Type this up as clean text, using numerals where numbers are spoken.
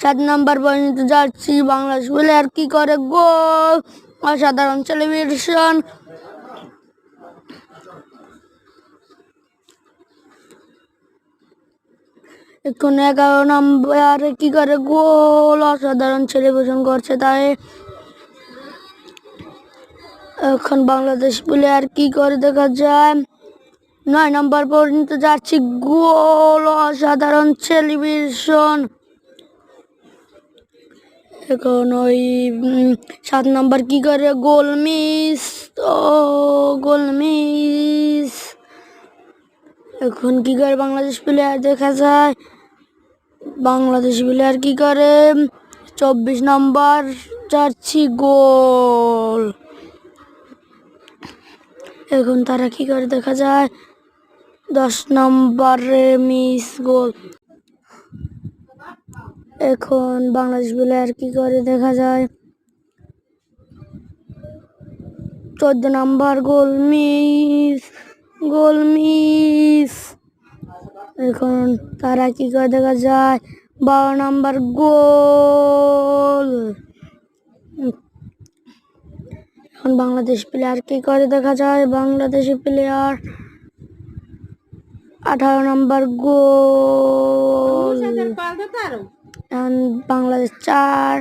7 নম্বর পর্যন্ত যাচ্ছি। বাংলাদেশ প্লেয়ার কি করে গোল, অসাধারণ সেলিব্রেশন। এখন 11 নম্বরে কি করে গোল, অসাধারণ সেলিব্রেশন করছে তাই। এখন বাংলাদেশ প্লেয়ার কি করে দেখা যায়। 9 নম্বর পর্যন্ত যাচ্ছি, গোল, অসাধারণ সেলিব্রেশন। এখন ওই 7 নম্বর কি করে গোল মিস, গোল মিস। এখন কি করে বাংলাদেশ প্লেয়ার দেখা যায়। বাংলাদেশ প্লেয়ার কি করে 24 নম্বর যাচ্ছি, গোল। এখন তারা কি করে দেখা যায়। 10 নম্বরে মিস, গোল। এখন বাংলাদেশ প্লেয়ার কি করে দেখা যায়। 14 নম্বর গোল মিস, গোল মিস। এখন তারা কি করে দেখা যায়। 12 নম্বর গোল। এখন বাংলাদেশ প্লেয়ার কি করে দেখা যায়। বাংলাদেশি প্লেয়ার 18 নম্বর গোল। এখন বাংলাদেশ 4।